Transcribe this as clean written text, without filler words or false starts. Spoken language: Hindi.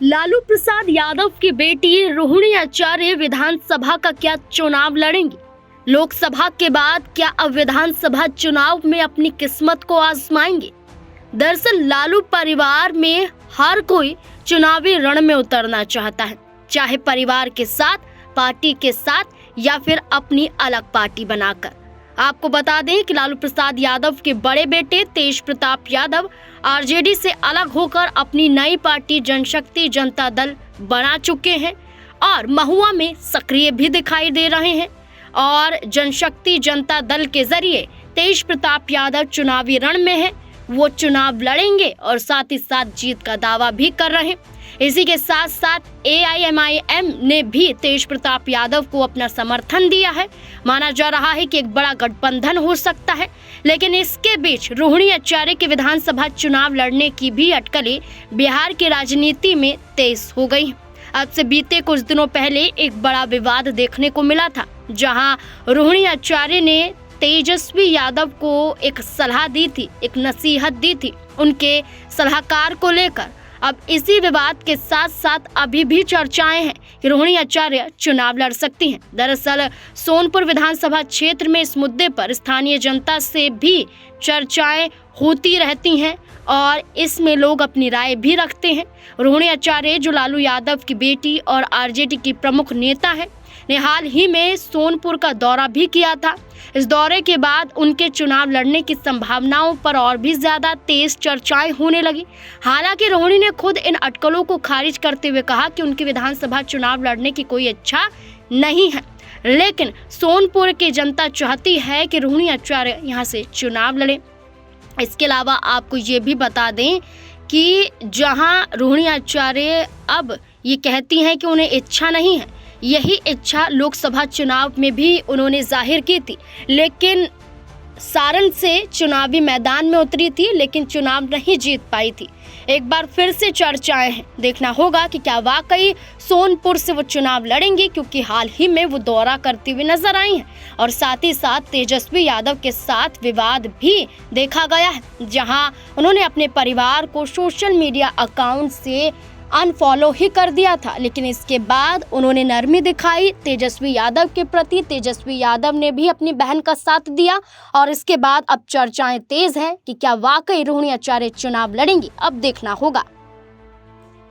लालू प्रसाद यादव की बेटी रोहिणी आचार्य विधानसभा का क्या चुनाव लड़ेंगी? लोकसभा के बाद क्या अब विधानसभा चुनाव में अपनी किस्मत को आजमाएंगे? दरअसल लालू परिवार में हर कोई चुनावी रण में उतरना चाहता है, चाहे परिवार के साथ, पार्टी के साथ या फिर अपनी अलग पार्टी बनाकर। आपको बता दें कि लालू प्रसाद यादव के बड़े बेटे तेज प्रताप यादव आरजेडी से अलग होकर अपनी नई पार्टी जनशक्ति जनता दल बना चुके हैं और महुआ में सक्रिय भी दिखाई दे रहे हैं। और जनशक्ति जनता दल के जरिए तेज प्रताप यादव चुनावी रण में है, वो चुनाव लड़ेंगे और साथ ही साथ जीत का दावा भी कर रहे हैं। इसी के साथ साथ AIMIM ने भी तेज प्रताप यादव को अपना समर्थन दिया है। माना जा रहा है कि एक बड़ा गठबंधन हो सकता है, लेकिन इसके बीच रोहिणी आचार्य के विधानसभा चुनाव लड़ने की भी अटकलें बिहार की राजनीति में तेज हो गई। अब से बीते कुछ दिनों पहले एक बड़ा विवाद देखने को मिला था, जहां रोहिणी आचार्य ने तेजस्वी यादव को एक सलाह दी थी, एक नसीहत दी थी उनके सलाहकार को लेकर। अब इसी विवाद के साथ साथ अभी भी चर्चाएं हैं कि रोहिणी आचार्य चुनाव लड़ सकती हैं। दरअसल सोनपुर विधानसभा क्षेत्र में इस मुद्दे पर स्थानीय जनता से भी चर्चाएं होती रहती हैं और इसमें लोग अपनी राय भी रखते हैं। रोहिणी आचार्य, जो लालू यादव की बेटी और आरजेडी की प्रमुख नेता है, ने हाल ही में सोनपुर का दौरा भी किया था। इस दौरे के बाद उनके चुनाव लड़ने की संभावनाओं पर और भी ज्यादा तेज चर्चाएं होने लगी। हालांकि रोहिणी ने खुद इन अटकलों को खारिज करते हुए कहा कि उनकी विधानसभा चुनाव लड़ने की कोई इच्छा नहीं है, लेकिन सोनपुर की जनता चाहती है कि रोहिणी आचार्य यहाँ से चुनाव लड़े। इसके अलावा आपको ये भी बता दें कि जहाँ रोहिणी आचार्य अब ये कहती हैं कि उन्हें इच्छा नहीं है, यही इच्छा लोकसभा चुनाव में भी उन्होंने जाहिर की थी, लेकिन सारण से चुनावी मैदान में उतरी थी लेकिन चुनाव नहीं जीत पाई थी। एक बार फिर से चर्चाएं हैं, देखना होगा कि क्या वाकई सोनपुर से वो चुनाव लड़ेंगी, क्योंकि हाल ही में वो दौरा करती हुई नजर आई हैं और साथ ही साथ तेजस्वी यादव के साथ विवाद भी देखा गया है, जहां उन्होंने अपने परिवार को सोशल मीडिया अकाउंट से अनफॉलो ही कर दिया था। लेकिन इसके बाद उन्होंने नरमी दिखाई तेजस्वी यादव के प्रति। तेजस्वी यादव ने भी अपनी बहन का साथ दिया और इसके बाद अब चर्चाएं तेज हैं कि क्या वाकई रोहिणी आचार्य चुनाव लड़ेंगी। अब देखना होगा।